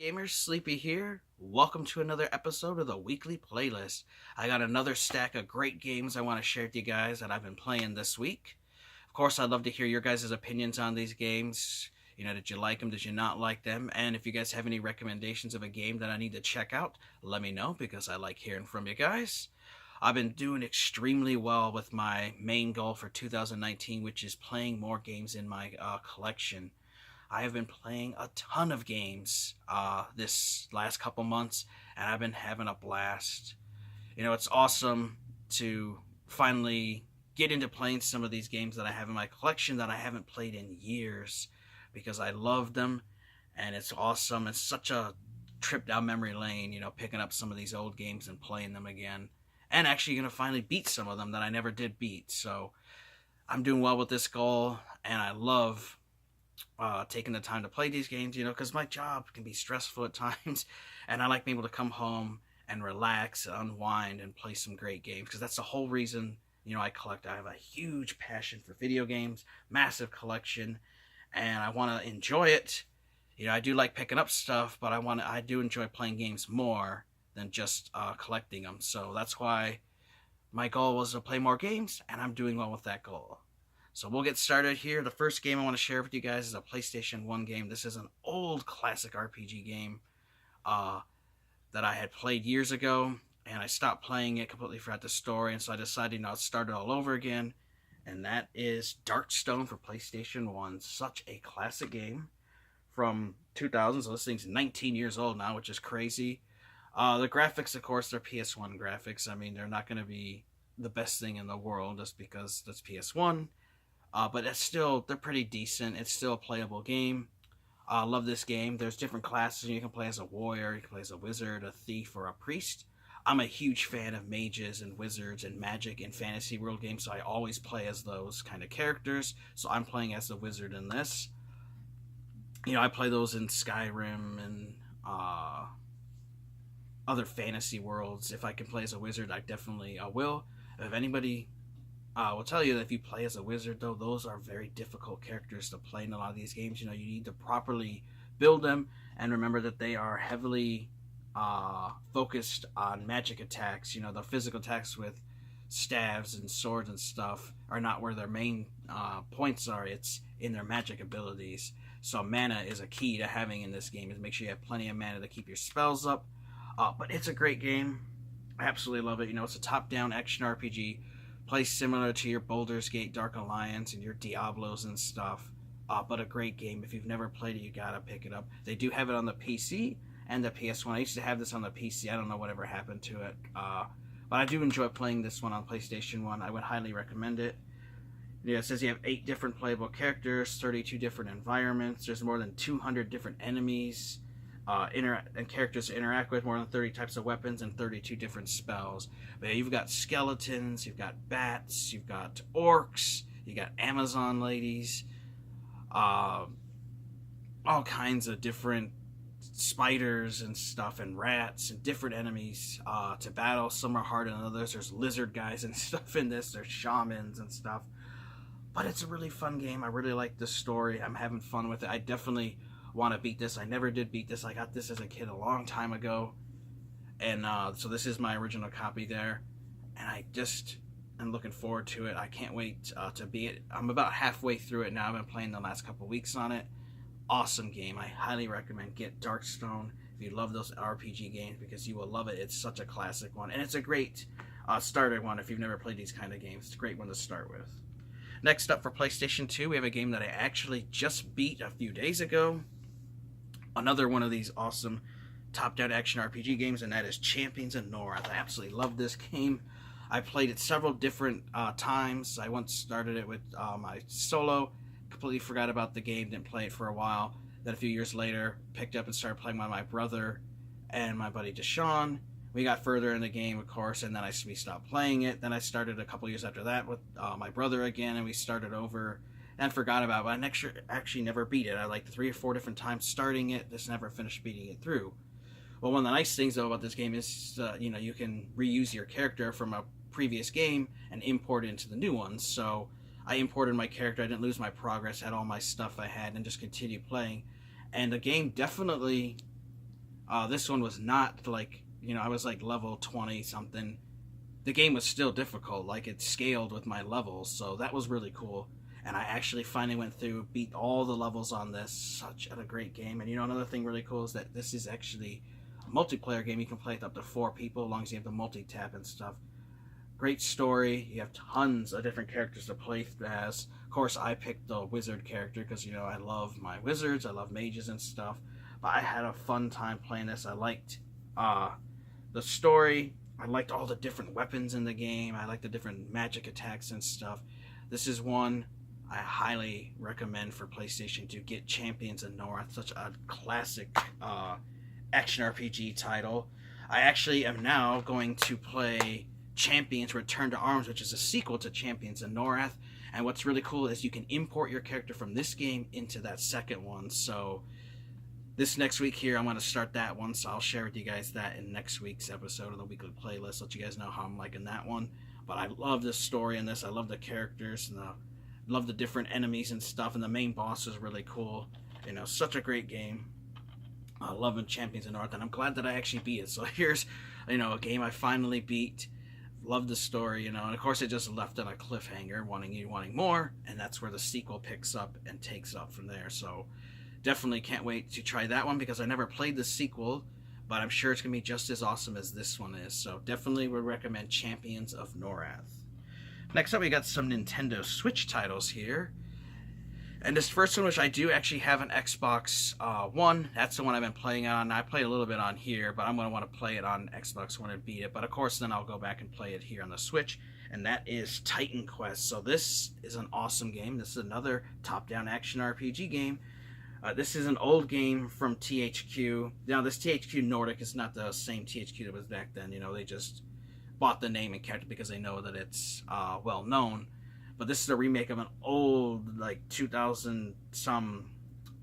Gamersleepy here. Welcome to another episode of the weekly playlist. I got another stack of great games I want to share with you guys that I've been playing this week. Of course, I'd love to hear your guys' opinions on these games. Did you like them? Did you not like them? And if you guys have any recommendations of a game that I need to check out, let me know because I like hearing from you guys. I've been doing extremely well with my main goal for 2019, which is playing more games in my collection. I have been playing a ton of games this last couple months, and I've been having a blast. It's awesome to finally get into playing some of these games that I have in my collection that I haven't played in years because I love them, and it's awesome. It's such a trip down memory lane, picking up some of these old games and playing them again. And actually going to finally beat some of them that I never did beat. So I'm doing well with this goal, and I love taking the time to play these games, because my job can be stressful at times, and I like being able to come home and relax, unwind, and play some great games, because that's the whole reason, I collect. I have a huge passion for video games, massive collection, and I want to enjoy it. I do like picking up stuff, but I do enjoy playing games more than just collecting them, so that's why my goal was to play more games, and I'm doing well with that goal. So we'll get started here. The first game I want to share with you guys is a PlayStation 1 game. This is an old classic RPG game that I had played years ago, and I stopped playing it, completely forgot the story, and so I decided I'd start it all over again, and that is Darkstone for PlayStation 1. Such a classic game from 2000, so this thing's 19 years old now, which is crazy. The graphics, of course, they're PS1 graphics. I mean, they're not going to be the best thing in the world just because that's PS1. But they're pretty decent. It's still a playable game. I love this game. There's different classes. You can play as a warrior, you can play as a wizard, a thief, or a priest. I'm a huge fan of mages and wizards and magic in fantasy world games, so I always play as those kind of characters. So I'm playing as the wizard in this. I play those in Skyrim and other fantasy worlds. If I can play as a wizard, I definitely will. If anybody will tell you that if you play as a wizard, though, those are very difficult characters to play in a lot of these games. You need to properly build them and remember that they are heavily focused on magic attacks. The physical attacks with staves and swords and stuff are not where their main points are. It's in their magic abilities. So mana is a key to having in this game, is make sure you have plenty of mana to keep your spells up. But it's a great game. I absolutely love it. It's a top-down action RPG. Plays similar to your Baldur's Gate Dark Alliance and your Diablos and stuff, but a great game. If you've never played it, you gotta pick it up. They do have it on the PC and the PS1. I used to have this on the PC. I don't know whatever happened to it, but I do enjoy playing this one on PlayStation 1. I would highly recommend it. It says you have 8 different playable characters, 32 different environments. There's more than 200 different enemies and characters to interact with, more than 30 types of weapons and 32 different spells. But you've got skeletons, you've got bats, you've got orcs, you got Amazon ladies, all kinds of different spiders and stuff, and rats and different enemies to battle. Some are harder than others. There's lizard guys and stuff in this. There's shamans and stuff. But it's a really fun game. I really like the story. I'm having fun with it. I definitely want to beat this. I never did beat this. I got this as a kid a long time ago, and so this is my original copy there, and I just am looking forward to it. I can't wait to beat it. I'm about halfway through it now. I've been playing the last couple weeks on it. Awesome game. I highly recommend get Darkstone if you love those RPG games, because you will love it. It's such a classic one, and it's a great starter one if you've never played these kind of games. It's a great one to start with. Next up for PlayStation 2, we have a game that I actually just beat a few days ago. Another one of these awesome top-down action RPG games, and that is Champions of North. I absolutely love this game. I played it several different times. I once started it with my solo, completely forgot about the game, didn't play it for a while. Then a few years later, picked up and started playing with my brother and my buddy Deshaun. We got further in the game, of course, and then we stopped playing it. Then I started a couple years after that with my brother again, and we started over and forgot about it, but I actually never beat it. I like 3 or 4 different times starting it, just never finished beating it through. Well, one of the nice things, though, about this game is, you can reuse your character from a previous game and import it into the new one. So I imported my character, I didn't lose my progress, had all my stuff I had, and just continued playing. And the game definitely This one was not like, I was like level 20 something. The game was still difficult, like it scaled with my levels, so that was really cool. And I actually finally went through, beat all the levels on this. Such a great game. And another thing really cool is that this is actually a multiplayer game. You can play with up to 4 people as long as you have the multi-tap and stuff. Great story. You have tons of different characters to play as. Of course, I picked the wizard character because, I love my wizards. I love mages and stuff. But I had a fun time playing this. I liked the story. I liked all the different weapons in the game. I liked the different magic attacks and stuff. This is one I highly recommend for PlayStation to get Champions of North. Such a classic action RPG title. I actually am now going to play Champions Return to Arms, which is a sequel to Champions of Norath. And what's really cool is you can import your character from this game into that second one. So this next week here, I'm going to start that one. So I'll share with you guys that in next week's episode of the weekly playlist. Let you guys know how I'm liking that one. But I love the story in this. I love the characters and love the different enemies and stuff. And the main boss is really cool. Such a great game. I love Champions of North, and I'm glad that I actually beat it. So here's, a game I finally beat. Love the story, and of course it just left on a cliffhanger, wanting more, and that's where the sequel picks up and takes up from there. So definitely can't wait to try that one because I never played the sequel, but I'm sure it's going to be just as awesome as this one is. So definitely would recommend Champions of Norath. Next up, we got some Nintendo Switch titles here. And this first one, which I do actually have an Xbox One, that's the one I've been playing on. I played a little bit on here, but I'm going to want to play it on Xbox One and beat it. But of course, then I'll go back and play it here on the Switch, and that is Titan Quest. So this is an awesome game. This is another top-down action RPG game. This is an old game from THQ. Now, this THQ Nordic is not the same THQ that was back then. They just bought the name and kept it because they know that it's well-known. But this is a remake of an old, like 2000 some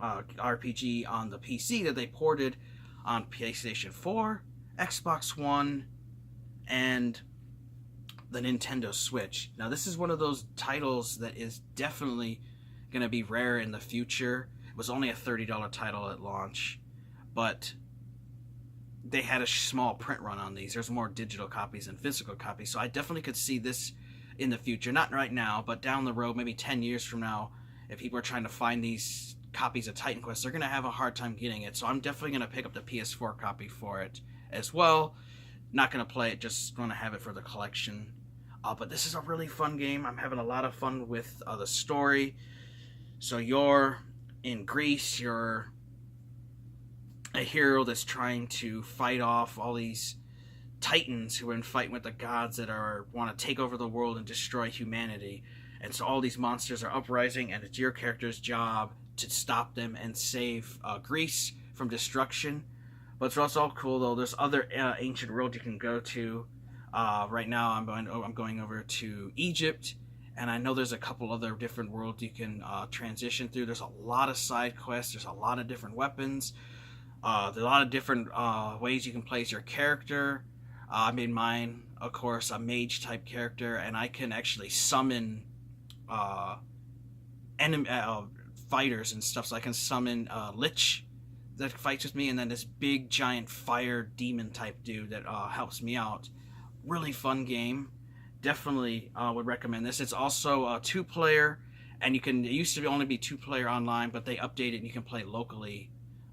RPG on the PC that they ported on PlayStation 4, Xbox One, and the Nintendo Switch. Now, this is one of those titles that is definitely going to be rare in the future. It was only a $30 title at launch, but they had a small print run on these. There's more digital copies than physical copies, so I definitely could see this in the future, not right now, but down the road, maybe 10 years from now, if people are trying to find these copies of Titan Quest, they're going to have a hard time getting it. So I'm definitely going to pick up the PS4 copy for it as well. Not going to play it, just going to have it for the collection. But this is a really fun game. I'm having a lot of fun with the story. So you're in Greece, you're a hero that's trying to fight off all these Titans who are in fight with the gods that want to take over the world and destroy humanity. And so all these monsters are uprising, and it's your character's job to stop them and save Greece from destruction. But it's also cool though. There's other ancient worlds you can go to. Right now, I'm going over to Egypt, and I know there's a couple other different worlds you can transition through. There's a lot of side quests. There's a lot of different weapons. There's a lot of different ways you can place your character. I made mine, of course, a mage type character, and I can actually summon enemy fighters and stuff. So I can summon Lich that fights with me, and then this big giant fire demon type dude that helps me out. Really fun game. Definitely would recommend this. It's also a 2-player, and it used to only be 2-player online, but they updated and you can play locally.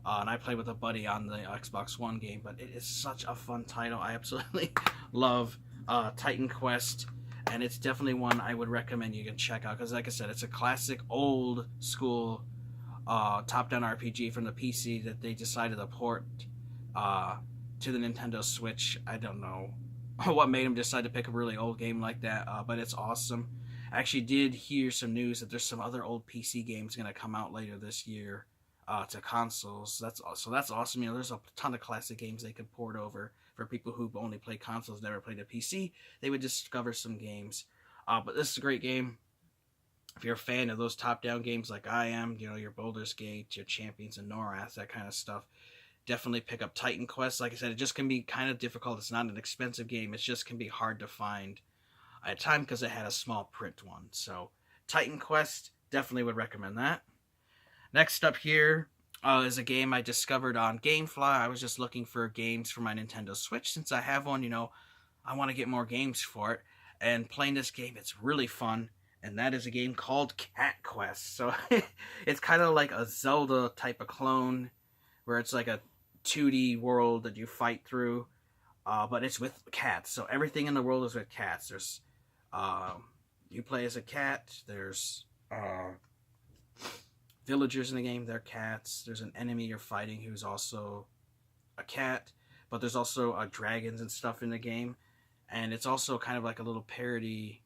And I played with a buddy on the Xbox One game, but it is such a fun title. I absolutely love Titan Quest, and it's definitely one I would recommend you can check out, because like I said, it's a classic old school top-down RPG from the PC that they decided to port to the Nintendo Switch. I don't know what made them decide to pick a really old game like that, but it's awesome. I actually did hear some news that there's some other old PC games going to come out later this year to consoles. That's awesome. There's a ton of classic games they could port over for people who only play consoles, never played a PC. They would discover some games. But this is a great game. If you're a fan of those top-down games like I am, your Baldur's Gate, your Champions of Norath, that kind of stuff, definitely pick up Titan Quest. Like I said, it just can be kind of difficult. It's not an expensive game. It just can be hard to find at time because it had a small print one. So Titan Quest, definitely would recommend that. Next up here, is a game I discovered on GameFly. I was just looking for games for my Nintendo Switch. Since I have one, I want to get more games for it. And playing this game, it's really fun. And that is a game called Cat Quest. So it's kind of like a Zelda type of clone, where it's like a 2D world that you fight through, but it's with cats. So everything in the world is with cats. There's you play as a cat. There's villagers in the game. They're cats. There's an enemy you're fighting who's also a cat. But there's also dragons and stuff in the game, and it's also kind of like a little parody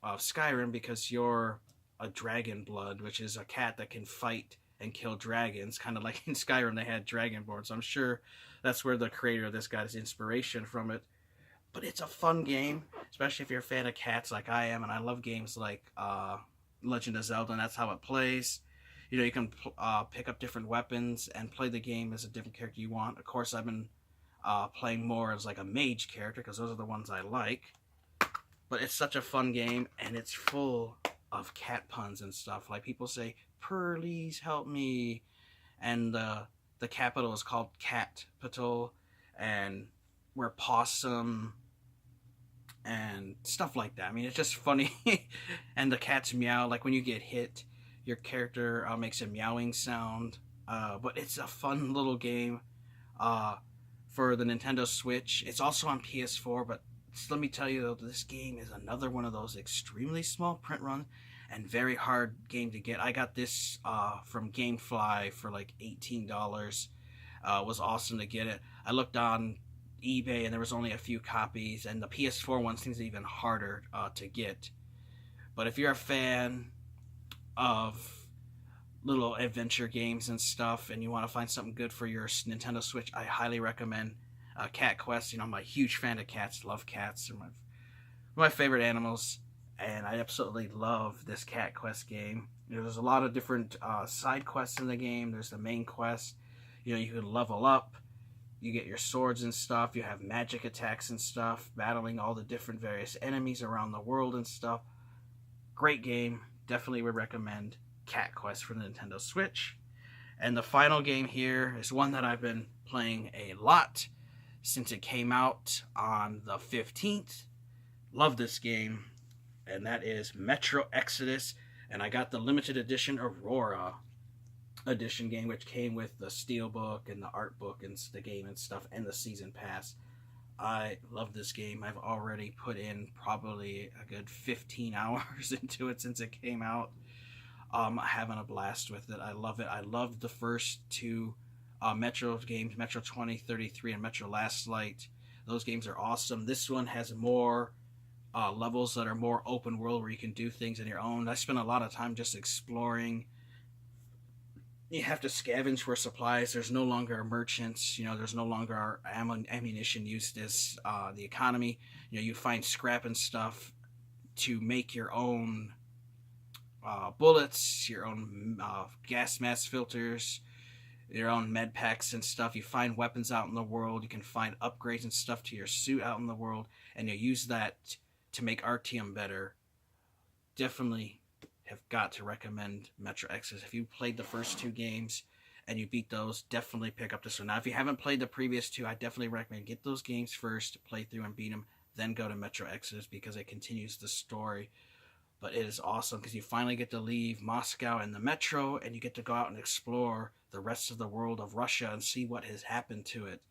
of Skyrim because you're a dragon blood, which is a cat that can fight and kill dragons, kind of like in Skyrim they had Dragonborn. So I'm sure that's where the creator of this got his inspiration from it. But it's a fun game, especially if you're a fan of cats like I am, and I love games like Legend of Zelda, and that's how it plays. You can pick up different weapons and play the game as a different character you want. Of course, I've been playing more as like a mage character because those are the ones I like. But it's such a fun game, and it's full of cat puns and stuff. Like people say, "Please help me," and the capital is called Catpital, and we're possum and stuff like that. I mean, it's just funny. And the cats meow. Like when you get hit, your character makes a meowing sound. But it's a fun little game for the Nintendo Switch. It's also on PS4, but let me tell you though, this game is another one of those extremely small print runs and very hard game to get. I got this from GameFly for like $18. It was awesome to get it. I looked on eBay and there was only a few copies, and the PS4 one seems even harder to get. But if you're a fan of little adventure games and stuff and you want to find something good for your Nintendo Switch, I highly recommend Cat Quest. I'm a huge fan of cats, love cats. They're my favorite animals, and I absolutely love this Cat Quest game. There's a lot of different side quests in the game. There's the main quest. You can level up. You get your swords and stuff. You have magic attacks and stuff, battling all the different various enemies around the world and stuff. Great game. Definitely would recommend Cat Quest for the Nintendo Switch. And the final game here is one that I've been playing a lot since it came out on the 15th. Love this game, and that is Metro Exodus. And I got the limited edition Aurora edition game, which came with the steelbook and the art book and the game and stuff, and the season pass. I love this game. I've already put in probably a good 15 hours into it since it came out. Having a blast with it. I love it. I loved the first two Metro games, Metro 2033 and Metro Last Light. Those games are awesome. This one has more levels that are more open world where you can do things on your own. I spent a lot of time just exploring. You have to scavenge for supplies. There's no longer merchants. There's no longer ammunition used as the economy. You find scrap and stuff to make your own bullets, your own gas mask filters, your own med packs and stuff. You find weapons out in the world. You can find upgrades and stuff to your suit out in the world, and you use that to make Artyom better. Definitely have got to recommend Metro Exodus. If you played the first two games and you beat those, definitely pick up this one. Now, if you haven't played the previous two, I definitely recommend get those games first, play through and beat them, then go to Metro Exodus because it continues the story. But it is awesome because you finally get to leave Moscow and the Metro, and you get to go out and explore the rest of the world of Russia and see what has happened to it.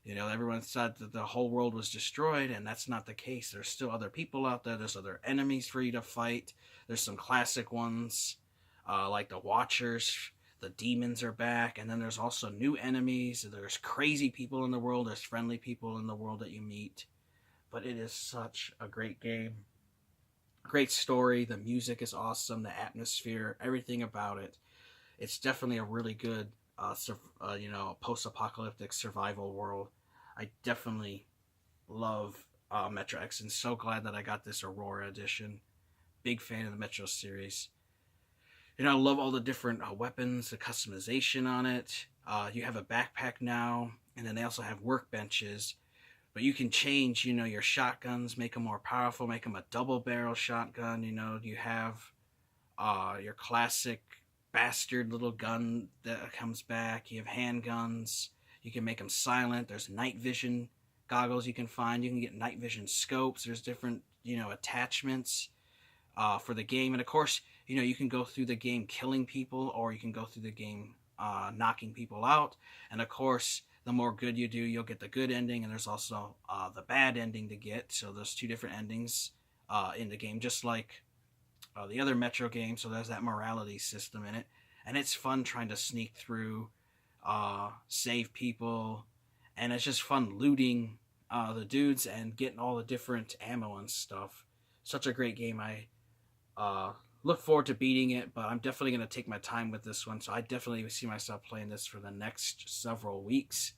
Everyone said that the whole world was destroyed, and that's not the case. There's still other people out there. There's other enemies for you to fight. There's some classic ones, like the Watchers. The demons are back, and then there's also new enemies. There's crazy people in the world. There's friendly people in the world that you meet. But it is such a great game. Great story. The music is awesome. The atmosphere, everything about it. It's definitely a really good, post-apocalyptic survival world. I definitely love Metro X, and so glad that I got this Aurora edition. Big fan of the Metro series. I love all the different weapons, the customization on it. You have a backpack now, and then they also have workbenches. But you can change, your shotguns, make them more powerful, make them a double barrel shotgun. You have your classic bastard little gun that comes back. You have handguns. You can make them silent. There's night vision goggles you can find. You can get night vision scopes. There's different, attachments for the game. And of course, you can go through the game killing people, or you can go through the game knocking people out. And of course, the more good you do, you'll get the good ending. And there's also the bad ending to get. So there's 2 different endings in the game, just like the other Metro game. So there's that morality system in it. And it's fun trying to sneak through, save people. And it's just fun looting the dudes and getting all the different ammo and stuff. Such a great game. I look forward to beating it, but I'm definitely going to take my time with this one. So I definitely see myself playing this for the next several weeks.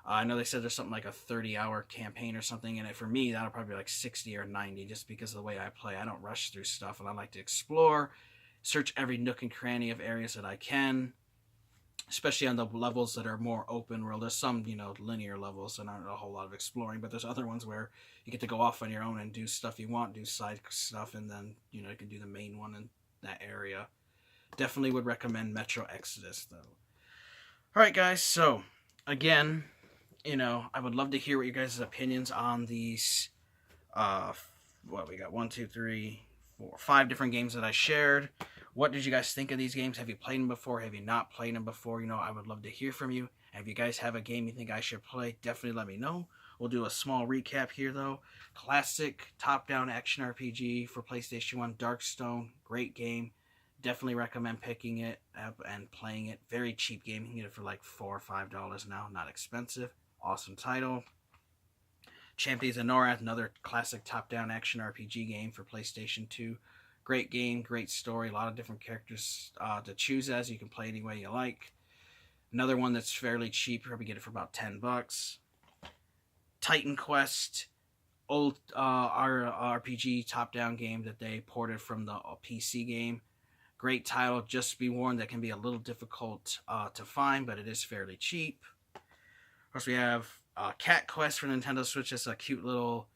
I know they said there's something like a 30-hour campaign or something in it. For me, that'll probably be like 60 or 90, just because of the way I play. I don't rush through stuff, and I like to explore, search every nook and cranny of areas that I can, especially on the levels that are more open world. There's some, linear levels and aren't a whole lot of exploring, but there's other ones where you get to go off on your own and do stuff you want, do side stuff, and then, you can do the main one in that area. Definitely would recommend Metro Exodus, though. Alright, guys, so, again, I would love to hear what your guys' opinions on these, what we got, 1, 2, 3, 4, 5 different games that I shared. What did you guys think of these games? Have you played them before? Have you not played them before? I would love to hear from you. And if you guys have a game you think I should play, definitely let me know. We'll do a small recap here, though. Classic top-down action RPG for PlayStation 1, Darkstone. Great game. Definitely recommend picking it up and playing it. Very cheap game. You can get it for like $4 or $5 now. Not expensive. Awesome title. Champions of Norath, another classic top-down action RPG game for PlayStation 2. Great game, great story, a lot of different characters to choose as. You can play any way you like. Another one that's fairly cheap, probably get it for about $10. Titan Quest, old RPG top-down game that they ported from the PC game. Great title, just be warned that can be a little difficult to find, but it is fairly cheap. Of course, we have Cat Quest for Nintendo Switch. It's a cute little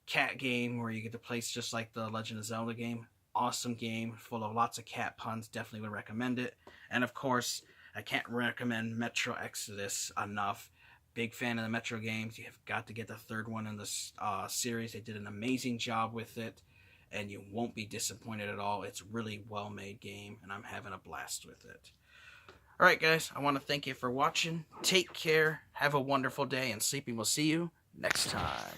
cat game where you get to play just like the Legend of Zelda game. Awesome game, full of lots of cat puns. Definitely would recommend it. And of course, I can't recommend Metro Exodus enough. Big fan of the Metro games. You have got to get the 3rd one in this series. They did an amazing job with it, and you won't be disappointed at all. It's a really well-made game, and I'm having a blast with it. Alright, guys, I want to thank you for watching. Take care, have a wonderful day, and Sleepy will see you next time.